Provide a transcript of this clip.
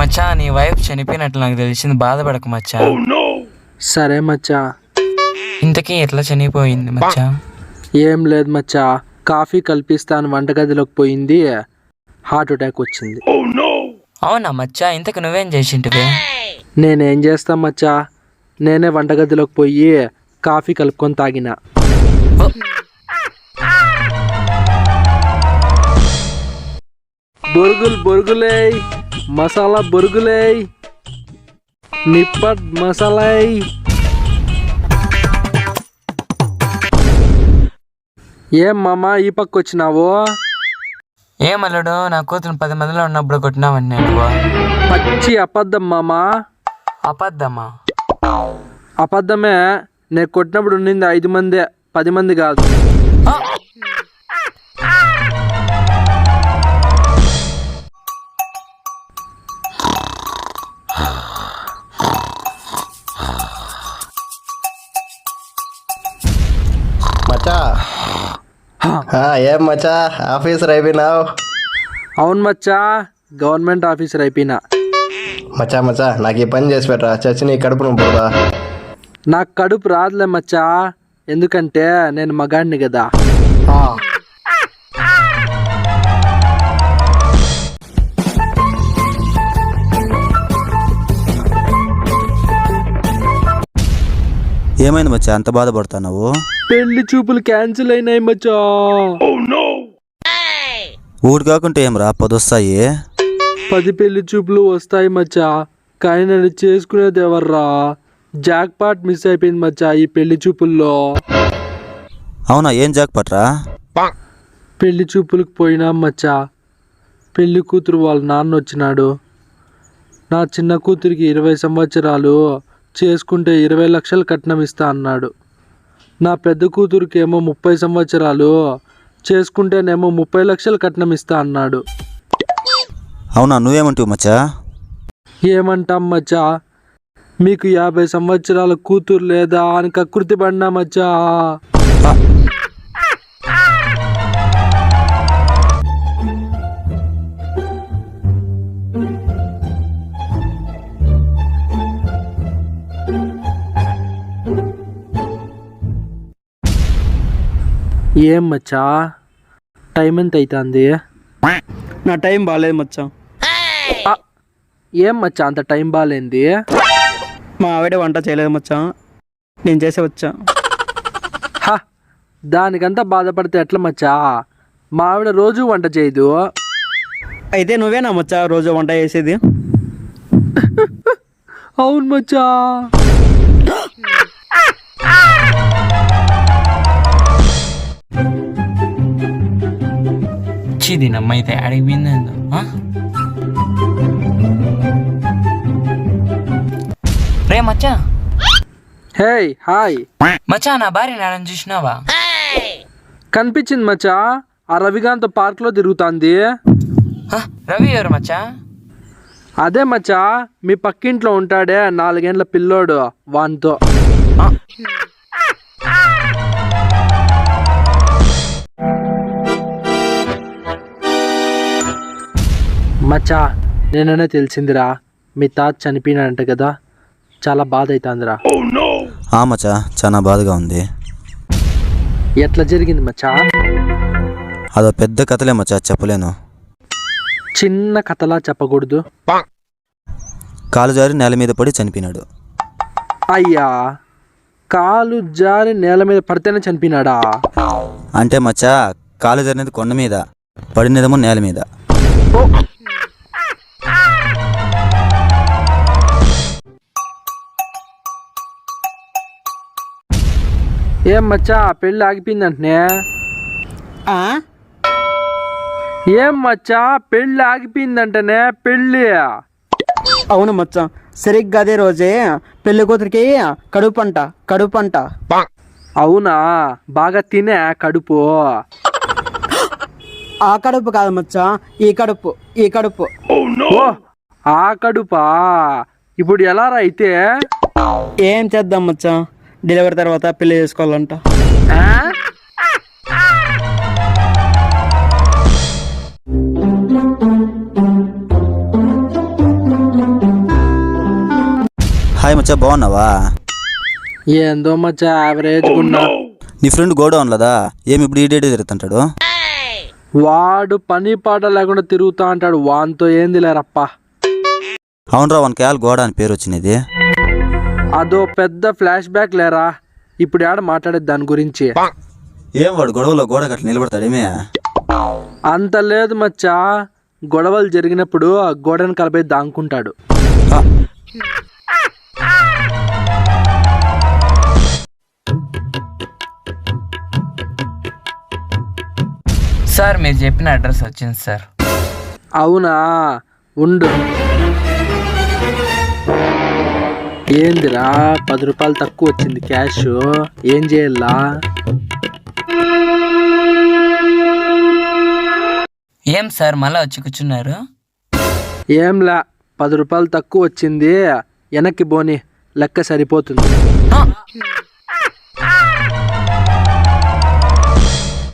మచ్చా నీ వైఫ్ చనిపోయినట్లు నాకు తెలిసింది, బాధపడకు మచ్చా. సరే మచ్చా. ఇంతకీ ఎట్లా చనిపోయింది మచ్చా? ఏం లేదు మచ్చా, కాఫీ కల్పిస్తాను వంటగదిలోకి పోయింది, హార్ట్ అటాక్ వచ్చింది. అవునా మచ్చా, ఇంతకు నువ్వేం చేసింటివి? నేనేం చేస్తా మచ్చా, నేనే వంటగదిలోకి పోయి కాఫీ కలుపుకొని తాగిన. బొరుగులు బొరుగులే, మసాలా బొరుగులే, నిప్పట్ మసాలా. ఏం మామా ఈ పక్క వచ్చినావు? ఏమల్లుడు, నా కూతురు 10 మందిలో ఉన్నప్పుడు కొట్టినావని నువ్వు. పచ్చి అబద్ధం మామా. అబద్ధమా? అబద్ధమే, నేను కొట్టినప్పుడు ఉండింది 5 మందే, 10 మంది కాదు. మచ్చా ఏం మచ్చా ఆఫీసర్ అయిపోయినావు? అవును మచ్చా, గవర్నమెంట్ ఆఫీసర్ అయిపోయినా. మచ్చా మచ్చా నాకు ఈ పని చేసి పెట్టరా, చచ్చి నీ కడుపు నొప్పురా. నాకు కడుపు రాదులే మచ్చా, ఎందుకంటే నేను మగాడిని కదా. ఏమైంది మచ్చా అంత బాధపడుతున్నావు? పెళ్లి చూపులు క్యాన్సిల్ అయినాయి మచ్చా. ఊరు కాకుంటే ఏం రా, 10 వస్తాయి. 10 పెళ్లి చూపులు వస్తాయి మచ్చా, కానీ నేను చేసుకునేది ఎవర్రా? జాక్ పాట్ మిస్ అయిపోయింది మచ్చా ఈ పెళ్లి చూపుల్లో. అవునా, ఏం జాక్ పట్రా? పెళ్లి చూపులకు పోయినాం మచ్చా, పెళ్లి కూతురు వాళ్ళ నాన్న వచ్చినాడు. నా చిన్న కూతురికి 20 సంవత్సరాలు, చేసుకుంటే 20 లక్షలు కట్నం ఇస్తా అన్నాడు. నా పెద్ద కూతురికేమో 30 సంవత్సరాలు, చేసుకుంటేనేమో 30 లక్షలు కట్నం ఇస్తా అన్నాడు. అవునా, నువ్వేమంటావు మచ్చా? ఏమంటాం మచ్చా, మీకు 50 సంవత్సరాల కూతురు లేదా అని కకృతి పడినా మచ్చా. ఏం మచ్చా, టైం ఎంత అవుతుంది? నా టైం బాగాలేదు మచ్చా. ఏం మచ్చా అంత టైం బాగాలేంది? మా ఆవిడ వంట చేయలేదు మచ్చా, నేను చేసే వచ్చా. దానికంతా బాధపడితే ఎట్లా మచ్చా, మా ఆవిడ రోజు వంట చేయదు. అయితే నువ్వేనా మచ్చా రోజు వంట చేసేది? అవును మచ్చా. చీది నమ్మైతే అడిగిపోయింది. రే మచ్చా. హే హాయ్ మచ్చా, నా భార్య నాడని చూసినావా? కనిపించింది మచ్చా, ఆ రవికాంత్ పార్క్ లో తిరుగుతాంది. రవి ఎవరు మచ్చా? అదే మచ్చా, మీ పక్కింట్లో ఉంటాడే 4 ఏళ్ల పిల్లోడు, వానితో. మచ్చా నేననే తెలిసిందిరా, మీ తాత చనిపోయినాడంట కదా, చాలా బాధ అవుతుందిరా. ఆ మచ్చా, చాలా బాధగా ఉంది. ఎట్లా జరిగింది మచ్చా? అదో పెద్ద కథలే మచ్చా, చెప్పలేను. చిన్న కథలా చెప్పకూడదు. కాలు జారి నేల మీద పడి చనిపోయినాడు. అయ్యా, కాలు జారి నేల మీద పడితేనే చనిపోయినాడా? అంటే మచ్చా, కాలు జారినది కొండ మీద, పడినదేమో నేల మీద. ఏం మచ్చా పెళ్ళి ఆగిపోయిందంటనే? ఏం మచ్చా పెళ్ళి ఆగిపోయిందంటనే? పెళ్ళి అవును మచ్చా, సరిగ్గా అదే రోజే పెళ్లి కూతురికి కడుపంట. అవునా, బాగా తినే కడుపు. ఆ కడుపు కాదు మచ్చా, ఈ కడుపు. ఓ ఆ కడుపా? ఇప్పుడు ఎలా రా అయితే? ఏం చేద్దాం మచ్చా, డెలివరీ తర్వాత పెళ్లి చేసుకోవాలంట. మచ్చా బాగున్నావా? ఏందో మచ్చా యావరేజ్ ఉన్నా. నీ ఫ్రెండ్ గోడౌన్లదా ఏమి ఇప్పుడు ఈడేడే తిరుగుతుంటాడు? వాడు పని పాట లేకుండా తిరుగుతా అంటాడు, వానితో ఏంది లేరప్ప. అవునరా, వానికి ఆల్ గోడ అని పేరు వచ్చినది. అదో పెద్ద ఫ్లాష్ బ్యాక్ లేరా, ఇప్పుడు ఆడ మాట్లాడేది దాని గురించి. ఏం వాడు గొడవలో గోడ గట్ల నిలబడతాడేమే? అంత లేదు మచ్చా, గొడవలు జరిగినప్పుడు ఆ గోడను కలిపి దాంకుంటాడు. ఆ, సార్ మీరు చెప్పిన అడ్రస్ వచ్చింది సార్. అవునా, ఉండు. ఏందిరా 10 రూపాయలు తక్కువ వచ్చింది క్యాష్, ఏం చేయాలా? ఏం సార్ మళ్ళా వచ్చి కూర్చున్నారు? ఏంలా 10 రూపాయలు తక్కువ వచ్చింది, వెనక్కి పోని, లెక్క సరిపోతుంది. ఆ!